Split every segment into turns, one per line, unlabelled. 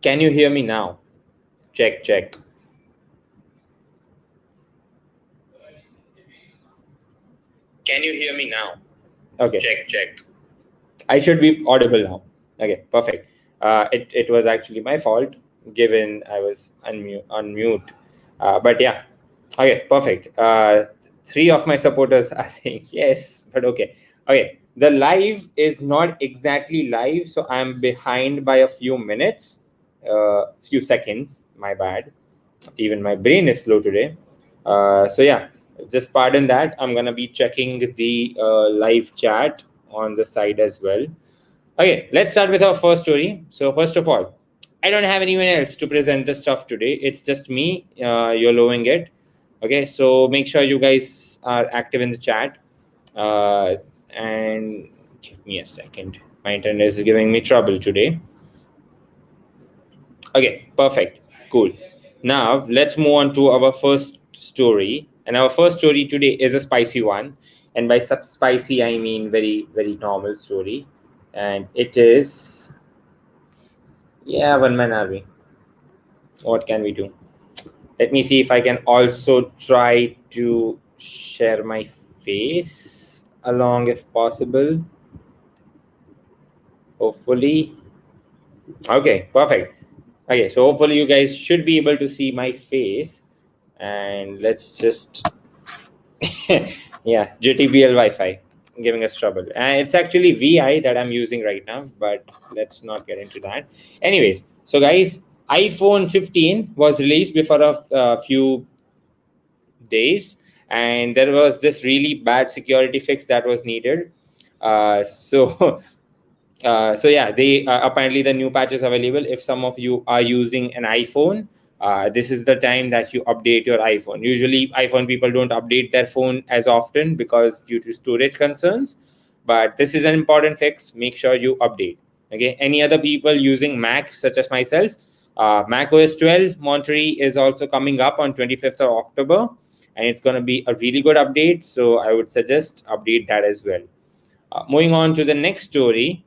Can you hear me now? Check, check. Can you hear me now? Okay. Check, check. I should be audible now. Okay, perfect. It was actually my fault, given I was on mute. But yeah, okay, perfect. Three of my supporters are saying yes, but okay. Okay, the live is not exactly live, so I'm behind by a few minutes, few seconds. My bad. Even my brain is slow today. So yeah, just pardon that. I'm gonna be checking the live chat on the side as well. Okay, let's start with our first story. So first of all, I don't have anyone else to present the stuff today. It's just me YOLOing it. Okay, so make sure you guys are active in the chat. And give me a second. My internet is giving me trouble today. Okay, perfect. Cool. Now let's move on to our first story. And our first story today is a spicy one. And by spicy, I mean very, very normal story. And it is, yeah, one man army. What can we do? Let me see if I can also try to share my face along if possible. Hopefully. Okay, perfect. Okay, so hopefully you guys should be able to see my face. And let's just, yeah, JTBL Wi-Fi giving us trouble. And it's actually VI that I'm using right now, but let's not get into that. Anyways, so guys, iPhone 15 was released before a few days, and there was this really bad security fix that was needed. So yeah, they apparently the new patch is available. If some of you are using an iPhone, this is the time that you update your iPhone. Usually iPhone people don't update their phone as often because due to storage concerns, but this is an important fix. Make sure you update. Okay, any other people using Mac such as myself, Mac OS 12 Monterey is also coming up on 25th of October, and it's going to be a really good update, so I would suggest update that as well. Moving on to the next story.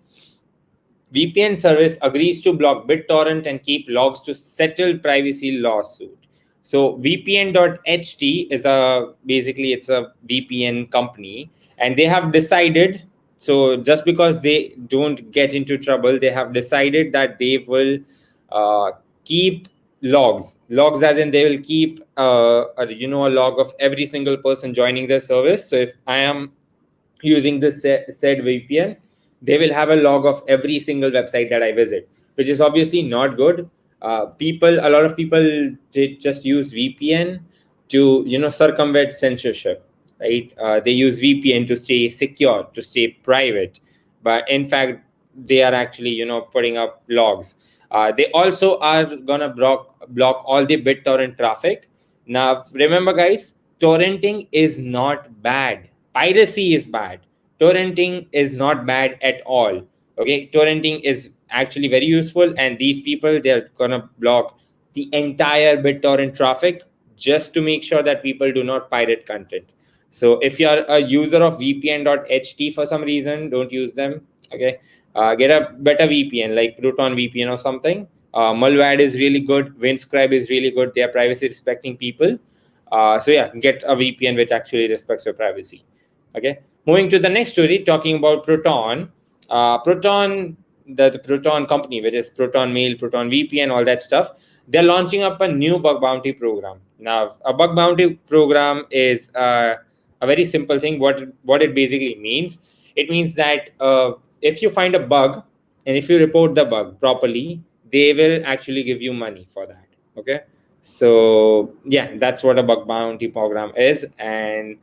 VPN service agrees to block BitTorrent and keep logs to settle privacy lawsuit. So VPN.ht is basically it's a VPN company, and they have decided, so just because they don't get into trouble, they have decided that they will keep logs as in they will keep a log of every single person joining their service. So if I am using this said VPN, they will have a log of every single website that I visit, which is obviously not good. A lot of people did just use VPN to circumvent censorship, right? They use VPN to stay secure, to stay private, but in fact they are actually putting up logs. They also are gonna block all the BitTorrent traffic. Now remember guys, torrenting is not bad. Piracy is bad. Torrenting is not bad at all. Okay, torrenting is actually very useful, and these people, they're gonna block the entire BitTorrent traffic just to make sure that people do not pirate content. So if you're a user of VPN.ht for some reason, don't use them. Okay, get a better VPN like Proton VPN or something. Mulvad is really good. Windscribe is really good. They are privacy respecting people. So yeah, get a VPN which actually respects your privacy. Okay, moving to the next story, talking about Proton. The Proton company, which is Proton Mail, Proton VPN, all that stuff, they're launching up a new bug bounty program. Now, a bug bounty program is a very simple thing. What it basically means, it means that if you find a bug and if you report the bug properly, they will actually give you money for that. Okay, so yeah, that's what a bug bounty program is, and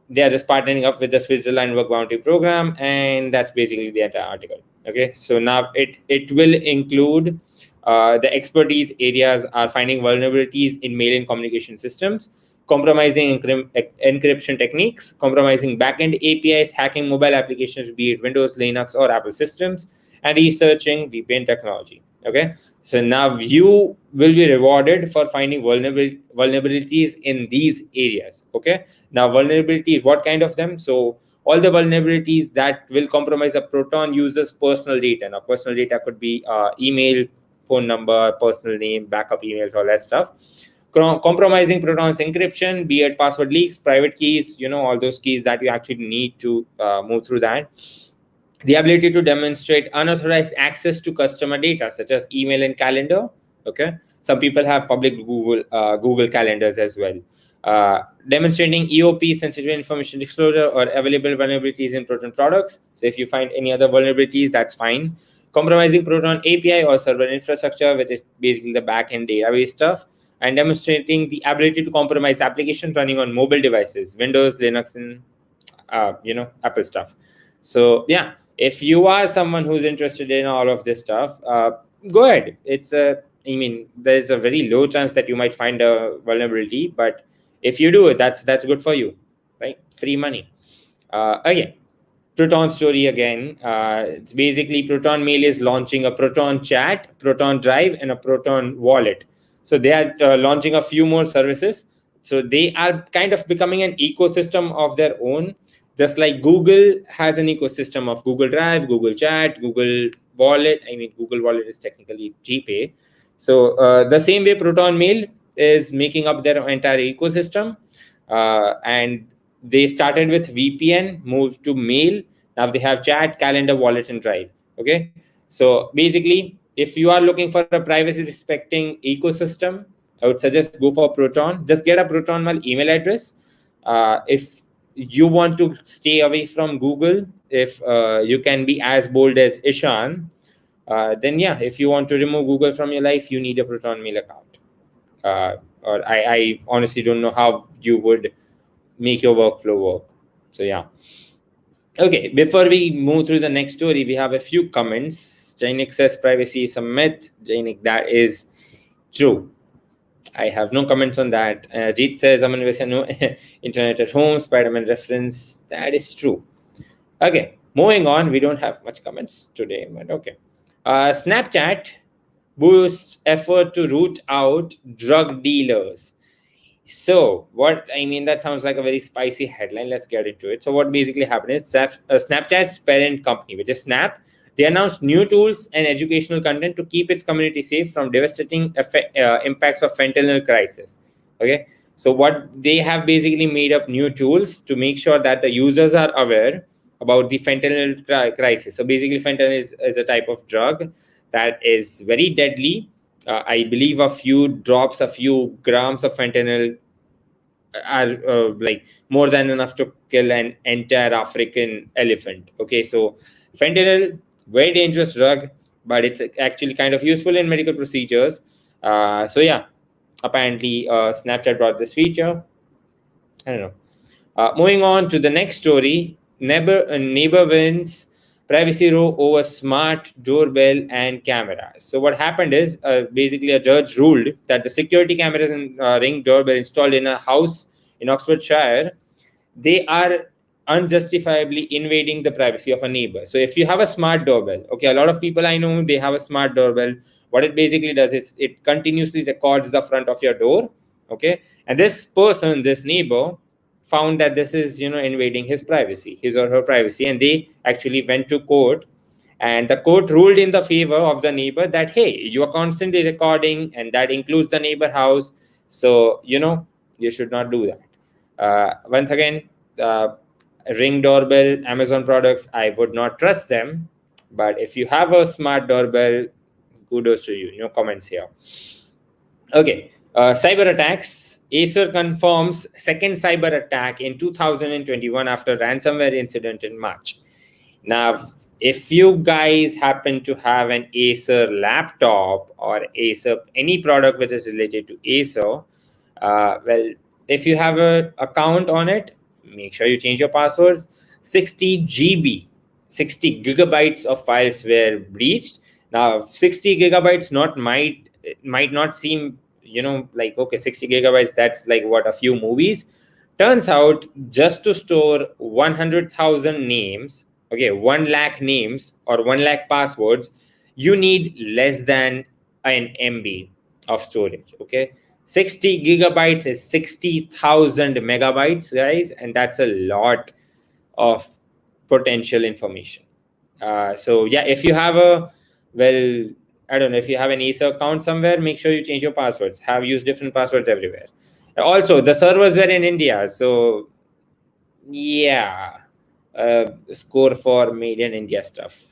they are just partnering up with the Switzerland Bug Bounty Program, and that's basically the entire article. Okay, so now it will include the expertise areas are finding vulnerabilities in mail and communication systems, compromising encryption techniques, compromising backend APIs, hacking mobile applications, be it Windows, Linux, or Apple systems, and researching VPN technology. Okay, so now you will be rewarded for finding vulnerabilities in these areas. Okay, now vulnerabilities, what kind of them? So all the vulnerabilities that will compromise a Proton user's personal data. Now personal data could be email, phone number, personal name, backup emails, all that stuff. Compromising Proton's encryption, be it password leaks, private keys, all those keys that you actually need to move through that. The ability to demonstrate unauthorized access to customer data, such as email and calendar. Okay, some people have public Google calendars as well. Demonstrating EOP, sensitive information disclosure, or available vulnerabilities in Proton products. So if you find any other vulnerabilities, that's fine. Compromising Proton API or server infrastructure, which is basically the backend database stuff, and demonstrating the ability to compromise applications running on mobile devices, Windows, Linux, and Apple stuff. So yeah, if you are someone who's interested in all of this stuff, go ahead. There's a very low chance that you might find a vulnerability, but if you do it, that's good for you, right? Free money. Okay. Proton story again. It's basically Proton Mail is launching a Proton Chat, Proton Drive, and a Proton Wallet. So they are launching a few more services. So they are kind of becoming an ecosystem of their own, just like Google has an ecosystem of Google Drive, Google Chat, Google Wallet. Google Wallet is technically GPay. So the same way Proton Mail is making up their entire ecosystem, and they started with VPN, moved to Mail. Now they have Chat, Calendar, Wallet, and Drive. Okay, so basically, if you are looking for a privacy respecting ecosystem, I would suggest go for Proton. Just get a Proton Mail email address. If you want to stay away from Google, if you can be as bold as Ishan, then yeah, if you want to remove Google from your life, you need a Proton Mail account. Or I honestly don't know how you would make your workflow work. So yeah. Okay, before we move through the next story, we have a few comments. Jainik says privacy is a myth. Jainik, that is true. I have no comments on that. Jeet says, Aman Vesa, no internet at home, Spider-Man reference. That is true. Okay, moving on. We don't have much comments today, but okay. Snapchat boosts effort to root out drug dealers. So that sounds like a very spicy headline. Let's get into it. So what basically happened is Snapchat's parent company, which is Snap, they announced new tools and educational content to keep its community safe from devastating impacts of fentanyl crisis. Okay, so what they have basically made up new tools to make sure that the users are aware about the fentanyl crisis. So basically, fentanyl is a type of drug that is very deadly. I believe a few grams of fentanyl are like more than enough to kill an entire African elephant. Okay, so fentanyl, very dangerous drug, but it's actually kind of useful in medical procedures. So yeah, apparently Snapchat brought this feature. I don't know. Moving on to the next story, neighbor wins privacy row over smart doorbell and cameras. So what happened is basically a judge ruled that the security cameras and Ring doorbell installed in a house in Oxfordshire, they are unjustifiably invading the privacy of a neighbor. So if you have a smart doorbell, okay, a lot of people I know, they have a smart doorbell. What it basically does is it continuously records the front of your door, okay? And this neighbor, found that this is invading his or her privacy, and they actually went to court, and the court ruled in the favor of the neighbor that, hey, you are constantly recording, and that includes the neighbor house, so you should not do that. Once again, Ring doorbell, Amazon products, I would not trust them, but if you have a smart doorbell, kudos to you. No comments here. Okay, cyber attacks. Acer confirms second cyber attack in 2021 after ransomware incident in March. Now, if you guys happen to have an Acer laptop or Acer, any product which is related to Acer, well, if you have an account on it, make sure you change your passwords. 60 gigabytes of files were breached. Now, 60 gigabytes might not seem like, okay, 60 gigabytes, that's like what, a few movies. Turns out, just to store 100,000 names, okay, 1 lakh names or 1 lakh passwords, you need less than an MB of storage. Okay, 60 gigabytes is 60,000 megabytes, guys, and that's a lot of potential information. So yeah, if you have a I don't know, if you have an Acer account somewhere, make sure you change your passwords. Have used different passwords everywhere. Also, the servers were in India, so yeah, score for made in India stuff.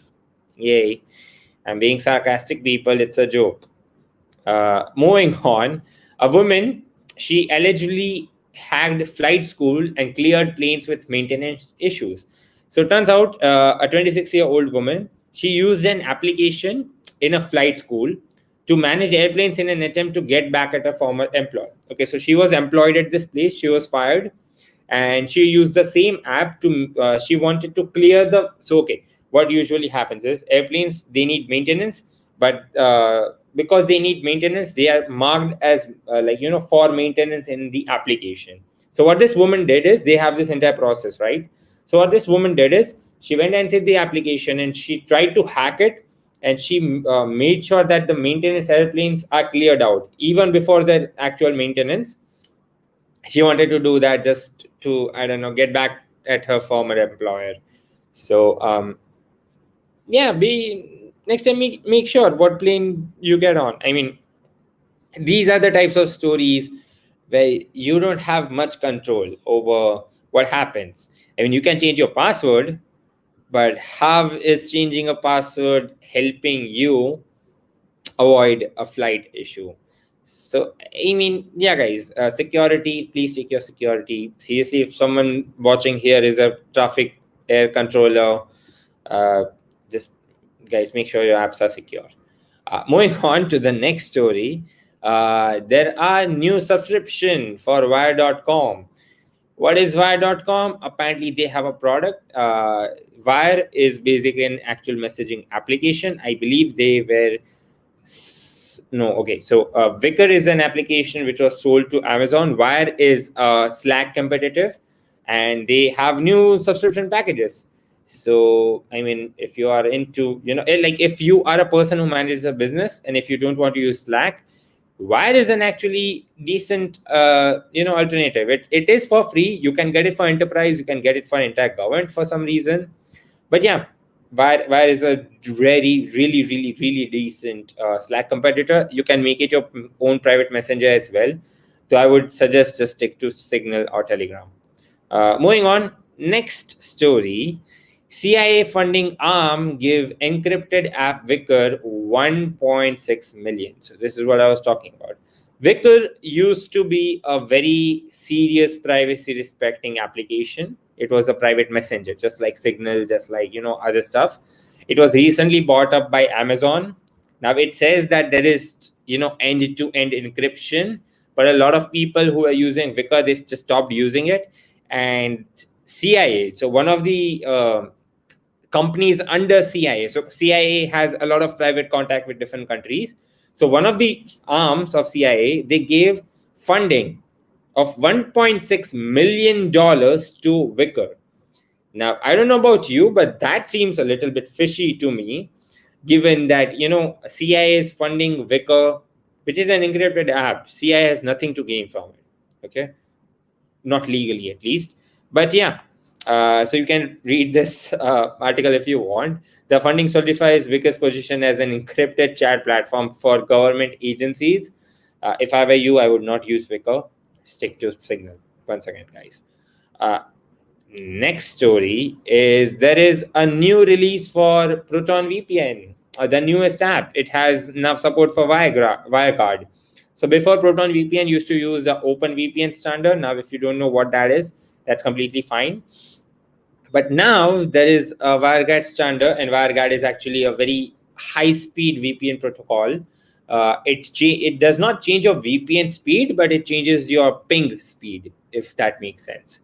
Yay. I'm being sarcastic, people. It's a joke. Moving on, a woman, she allegedly hacked flight school and cleared planes with maintenance issues. So it turns out a 26-year-old woman, she used an application in a flight school to manage airplanes in an attempt to get back at a former employer. Okay, so she was employed at this place, she was fired, and she used the same app to she wanted to clear the. So okay, what usually happens is airplanes, they need maintenance, but because they need maintenance, they are marked as for maintenance in the application. So what this woman did is, they have this entire process, right? So what this woman did is, she went and set the application and she tried to hack it, and she made sure that the maintenance airplanes are cleared out even before the actual maintenance. She wanted to do that just to, I don't know, get back at her former employer. So yeah, be next time, make sure what plane you get on. I mean, these are the types of stories where you don't have much control over what happens. I mean, you can change your password, but how is changing a password helping you avoid a flight issue? So I mean, yeah, guys, security, please take your security seriously. If someone watching here is a traffic air controller, uh, just guys, make sure your apps are secure. Moving on to the next story, there are new subscription for wire.com. What is wire.com? Apparently they have a product. Wire is basically an actual messaging application. I believe they were no, okay. So Wicker is an application which was sold to Amazon. Wire is Slack competitive, and they have new subscription packages. So I mean, if you are into, like if you are a person who manages a business and if you don't want to use Slack, Wire is an actually decent alternative. It is for free. You can get it for enterprise, you can get it for entire government for some reason. But yeah, Wire is a really decent Slack competitor. You can make it your own private messenger as well. So I would suggest just stick to Signal or Telegram. Moving on, next story. CIA funding arm give encrypted app Wicker 1.6 million. So this is what I was talking about. Wicker used to be a very serious privacy respecting application. It was a private messenger, just like Signal, just like other stuff. It was recently bought up by Amazon. Now it says that there is end-to-end encryption, but a lot of people who are using Wicker, they just stopped using it. And CIA, so one of the companies under CIA. So CIA has a lot of private contact with different countries. So one of the arms of CIA, they gave funding of $1.6 million to Wicker. Now, I don't know about you, but that seems a little bit fishy to me, given that, CIA is funding Wicker, which is an encrypted app. CIA has nothing to gain from it, okay? Not legally, at least. But yeah, so you can read this article if you want. The funding solidifies Wicker's position as an encrypted chat platform for government agencies. If I were you, I would not use Wicker. Stick to Signal. Once again, guys. Next story is, there is a new release for Proton VPN, the newest app. It has now support for Wirecard. So before, Proton VPN used to use the OpenBSD standard. Now, if you don't know what that is, that's completely fine. But now there is a WireGuard standard, and WireGuard is actually a very high-speed VPN protocol. It does not change your VPN speed, but it changes your ping speed, if that makes sense.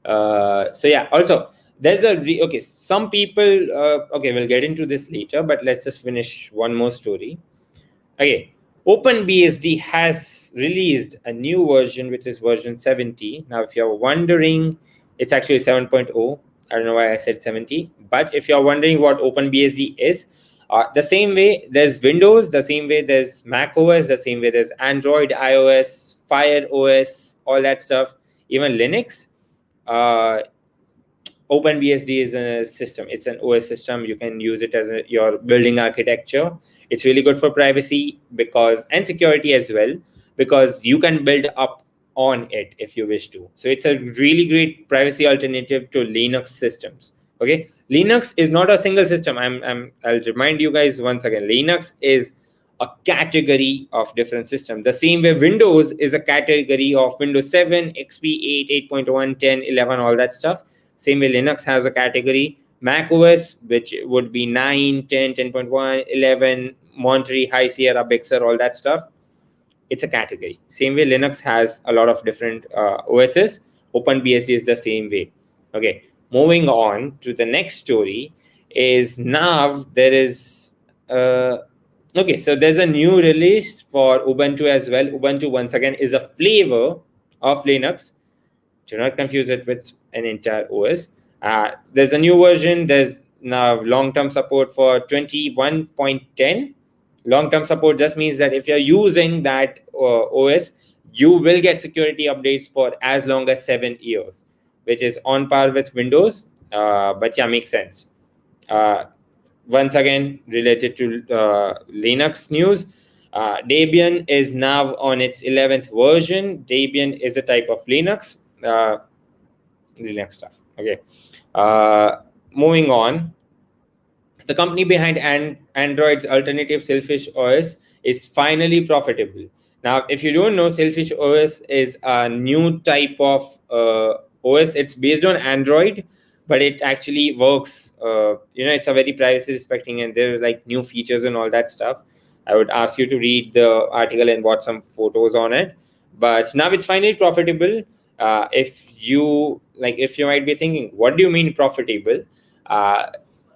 So yeah, also there's some people, okay, we'll get into this later, but let's just finish one more story. Okay, OpenBSD has released a new version, which is version 70. Now, if you're wondering, it's actually 7.0. I don't know why I said 70, but if you're wondering what OpenBSD is, the same way there's Windows, the same way there's Mac OS, the same way there's Android, iOS, Fire OS, all that stuff, even Linux. OpenBSD is a system. It's an OS system. You can use it as your building architecture. It's really good for privacy and security as well, because you can build up on it if you wish to. So it's a really great privacy alternative to Linux systems. Okay, Linux is not a single system. I'll remind you guys once again. Linux is a category of different systems. The same way Windows is a category of Windows 7, XP 8, 8.1, 10, 11, all that stuff. Same way Linux has a category. Mac OS, which would be 9, 10, 10.1, 11, Monterey, High Sierra, Big Sur, all that stuff. It's a category. Same way Linux has a lot of different OSs. OpenBSD is the same way. Okay, moving on to the next story is now there is... okay, so there's a new release for Ubuntu as well. Ubuntu, once again, is a flavor of Linux. Do not confuse it with an entire OS. There's a new version. There's now long-term support for 21.10. Long-term support just means that if you're using that OS, you will get security updates for as long as 7 years, which is on par with Windows. But yeah, makes sense. Once again, related to Linux news, Debian is now on its 11th version. Debian is a type of Linux stuff. Okay. Moving on, the company behind Android's alternative Selfish OS is finally profitable. Now, if you don't know, Selfish OS is a new type of OS. It's based on Android, but it actually works. It's a very privacy respecting, and there are like new features and all that stuff. I would ask you to read the article and watch some photos on it. But now it's finally profitable. If you might be thinking, what do you mean profitable?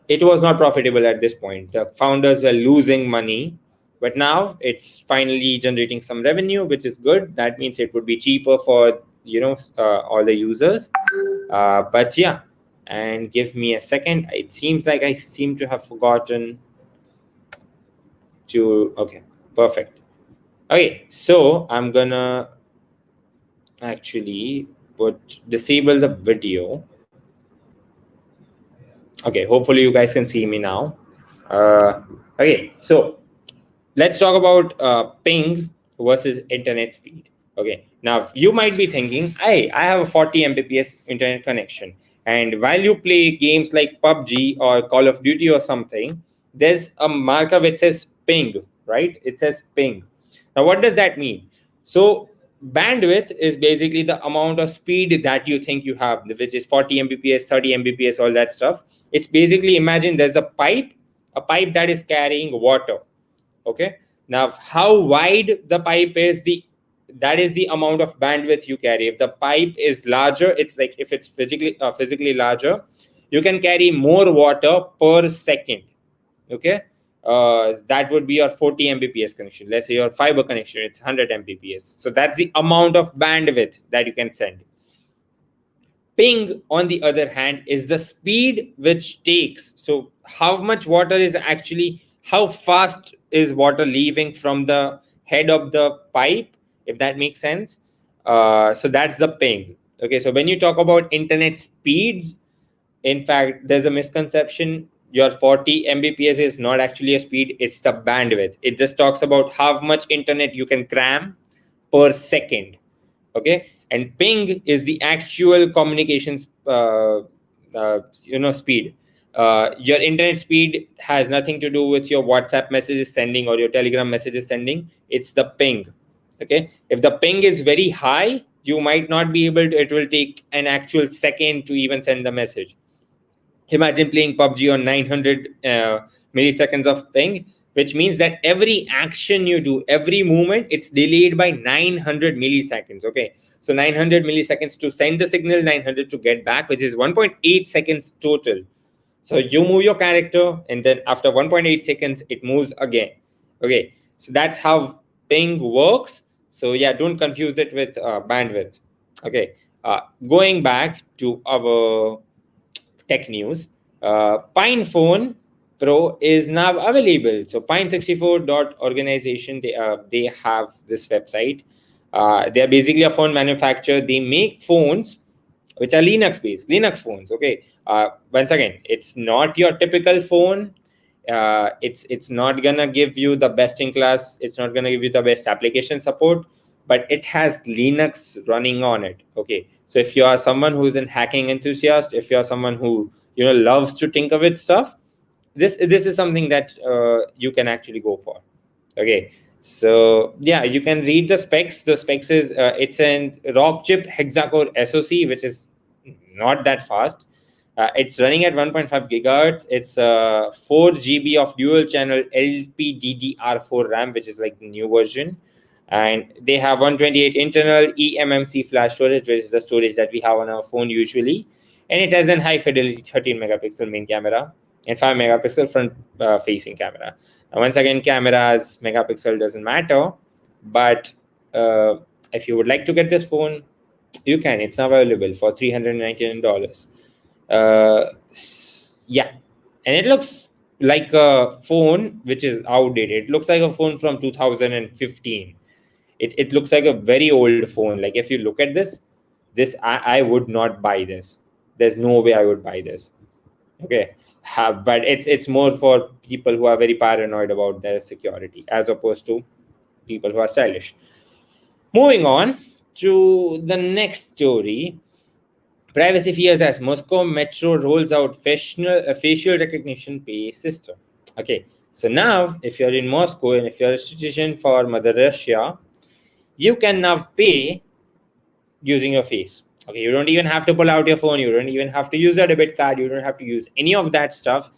It was not profitable at this point. The founders were losing money, but now it's finally generating some revenue, which is good. That means it would be cheaper for all the users. But yeah, and give me a second. It seems like I seem to have forgotten to. Okay, perfect. Okay, so I'm gonna actually disable the video. Okay, hopefully you guys can see me now. Okay, so let's talk about ping versus internet speed. Okay, now you might be thinking, hey, I have a 40 Mbps internet connection, and while you play games like PUBG or Call of Duty or something, there's a marker which says ping, right? It says ping. Now, what does that mean? So bandwidth is basically the amount of speed that you think you have, which is 40 Mbps, 30 Mbps, all that stuff. It's basically, imagine there's a pipe that is carrying water. Okay. Now, how wide the pipe is, that is the amount of bandwidth you carry. If the pipe is larger, it's like if it's physically larger, you can carry more water per second. Okay. That would be your 40 Mbps connection. Let's say your fiber connection, it's 100 Mbps. So that's the amount of bandwidth that you can send. Ping, on the other hand, is the speed which takes. So how much water is actually, how fast is water leaving from the head of the pipe, if that makes sense. So that's the ping. Okay, so when you talk about internet speeds, in fact, there's a misconception. Your 40 Mbps is not actually a speed, it's the bandwidth. It just talks about how much internet you can cram per second. Okay, and ping is the actual communications speed. Your internet speed has nothing to do with your WhatsApp messages sending or your Telegram messages sending. It's the ping. Okay, if the ping is very high, you might not be able to, it will take an actual second to even send the message. Imagine playing PUBG on 900 milliseconds of ping, which means that every action you do, every movement, it's delayed by 900 milliseconds. Okay, so 900 milliseconds to send the signal, 900 to get back, which is 1.8 seconds total. So you move your character, and then after 1.8 seconds, it moves again. Okay, so that's how ping works. So yeah, don't confuse it with bandwidth. Okay, going back to our tech news, PinePhone Pro is now available. So Pine64.organization, they have this website. They are basically a phone manufacturer. They make phones which are Linux phones. Okay, once again, it's not your typical phone. It's not gonna give you the best in class. It's not gonna give you the best application support, but it has Linux running on it. Okay, so if you are someone who's an hacking enthusiast, if you are someone who loves to tinker with stuff, this is something that you can actually go for. Okay, so yeah, you can read the specs. The specs is it's an rock chip hexa-core SoC, which is not that fast. It's running at 1.5 gigahertz. It's 4 GB of dual channel LPDDR4 RAM, which is like the new version. And they have 128 internal eMMC flash storage, which is the storage that we have on our phone usually. And it has a high fidelity 13 megapixel main camera and 5 megapixel front facing camera. Now, once again, cameras, megapixel doesn't matter. But if you would like to get this phone, you can. It's available for $399. Yeah, and it looks like a phone which is outdated. It looks like a phone from 2015. It looks like a very old phone. Like if you look at this I would not buy this. There's no way I would buy this. Okay, but it's more for people who are very paranoid about their security as opposed to people who are stylish. Moving on to the next story. Privacy fears as Moscow Metro rolls out facial recognition pay system. Okay, so now if you're in Moscow and if you're a citizen for Mother Russia, you can now pay using your face. Okay, you don't even have to pull out your phone. You don't even have to use a debit card. You don't have to use any of that stuff.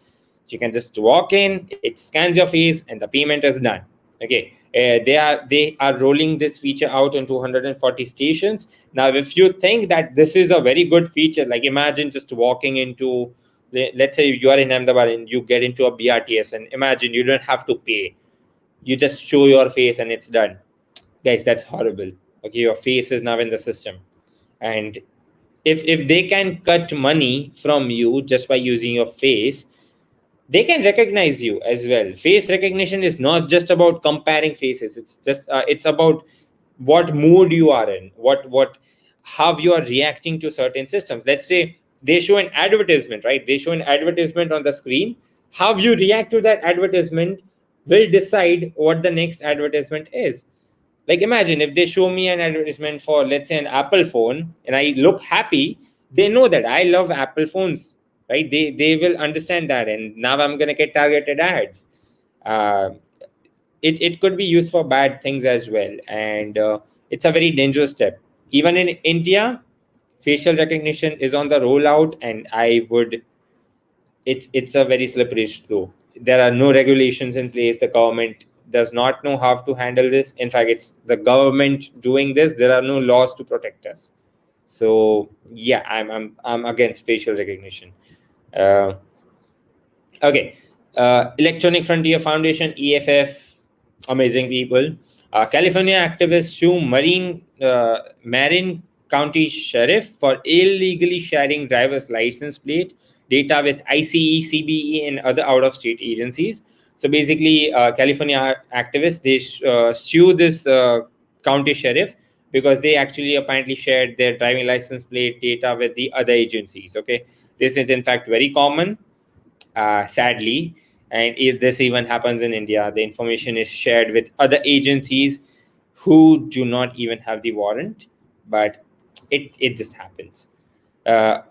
You can just walk in, it scans your face, and the payment is done. Okay, they are rolling this feature out in 240 stations. Now, if you think that this is a very good feature, like imagine just walking into, let's say you are in Ahmedabad and you get into a BRTS, and imagine you don't have to pay. You just show your face and it's done. Guys, that's horrible. Okay, your face is now in the system. And if they can cut money from you just by using your face, they can recognize you as well. Face recognition is not just about comparing faces. It's just it's about what mood you are in, what how you are reacting to certain systems. Let's say they show an advertisement, right? They show an advertisement on the screen. How you react to that advertisement will decide what the next advertisement is. Like imagine if they show me an advertisement for, let's say, an Apple phone and I look happy, they know that I love Apple phones, right? They will understand that, and now I'm gonna get targeted ads. uh, it could be used for bad things as well, and it's a very dangerous step. Even in India, facial recognition is on the rollout, and I would it's a very slippery slope. There are no regulations in place. The government does not know how to handle this. In fact, it's the government doing this. There are no laws to protect us. So yeah, I'm against facial recognition. uh, okay, Electronic Frontier Foundation, EFF, amazing people. California activists sue Marin County Sheriff for illegally sharing driver's license plate data with ICE, CBE, and other out-of-state agencies. So basically, California activists, they sue this county sheriff because they actually apparently shared their driving license plate data with the other agencies. Okay, this is in fact very common, sadly. And if this even happens in India, the information is shared with other agencies who do not even have the warrant, but it just happens.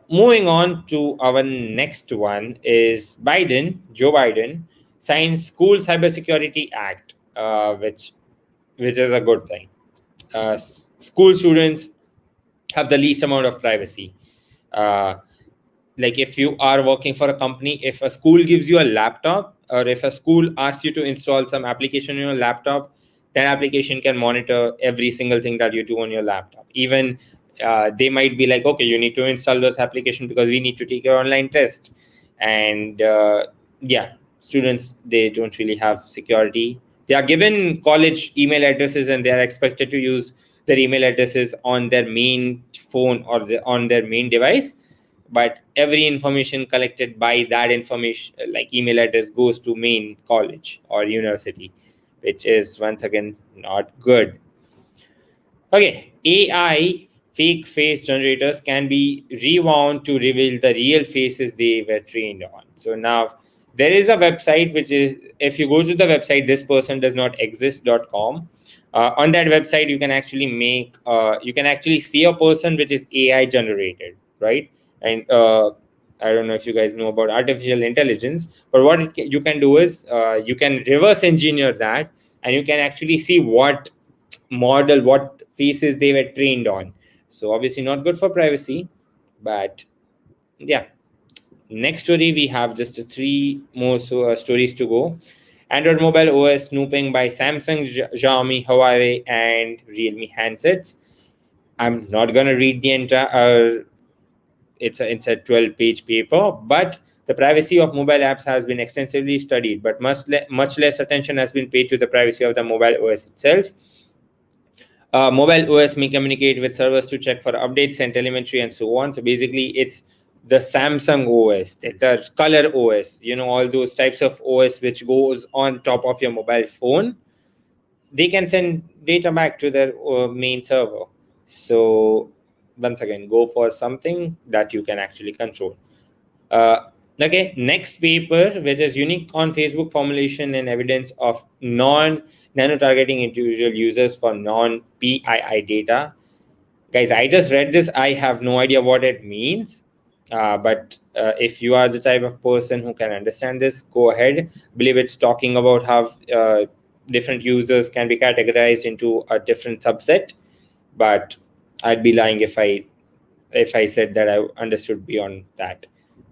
Moving on to our next one is Joe Biden signs School Cybersecurity Act, which is a good thing. School students have the least amount of privacy. Like if you are working for a company, if a school gives you a laptop, or if a school asks you to install some application on your laptop, that application can monitor every single thing that you do on your laptop. Even they might be like, okay, you need to install this application because we need to take your online test. And yeah, students, they don't really have security. They are given college email addresses and they are expected to use their email addresses on their main phone or on their main device. But every information collected by that information, like email address, goes to main college or university, which is once again not good. Okay, AI fake face generators can be rewound to reveal the real faces they were trained on. So now there is a website which is, if you go to the website thispersondoesnotexist.com, on that website you can actually make you can actually see a person which is AI generated, right? And I don't know if you guys know about artificial intelligence, but what you can do is you can reverse engineer that, and you can actually see what model, what faces they were trained on. So obviously not good for privacy, but yeah. Next story, we have just three more stories to go. Android mobile OS snooping by Samsung, Xiaomi, Huawei, and Realme handsets. I'm not gonna read the entire. It's a 12-page paper, but the privacy of mobile apps has been extensively studied, but much less attention has been paid to the privacy of the mobile OS itself. Mobile OS may communicate with servers to check for updates and telemetry and so on. So basically, it's the Samsung OS, it's a color OS, all those types of OS which goes on top of your mobile phone. They can send data back to their main server. So once again, go for something that you can actually control. Okay, next paper, which is unique on Facebook formulation and evidence of non-nano targeting individual users for non-PII data. Guys, I just read this. I have no idea what it means. But if you are the type of person who can understand this, go ahead. I believe it's talking about how different users can be categorized into a different subset. But I'd be lying if I said that I understood beyond that.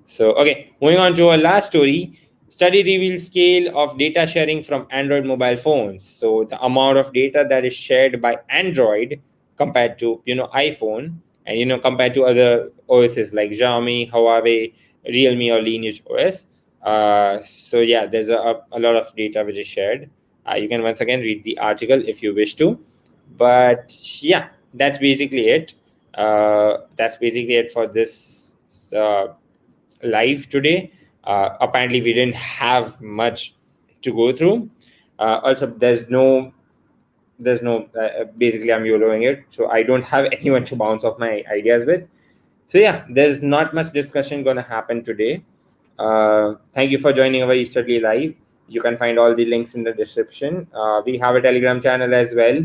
So, okay, moving on to our last story. Study reveals scale of data sharing from Android mobile phones. So the amount of data that is shared by Android compared to iPhone, and compared to other OSs like Xiaomi, Huawei, Realme, or Lineage OS. So yeah, there's a lot of data which is shared. You can once again read the article if you wish to. But yeah, that's basically it. That's basically it for this live today. Apparently, we didn't have much to go through. Also, there's no. Basically, I'm YOLOing it, so I don't have anyone to bounce off my ideas with. So yeah, there's not much discussion going to happen today. Thank you for joining our Estudely Live. You can find all the links in the description. We have a Telegram channel as well,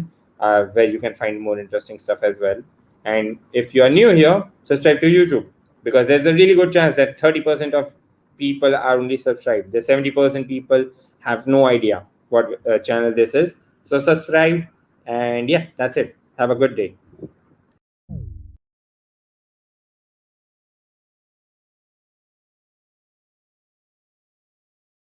where you can find more interesting stuff as well. And if you are new here, subscribe to YouTube, because there's a really good chance that 30% of people are only subscribed. The 70% people have no idea what channel this is. So subscribe, and yeah, that's it. Have a good day.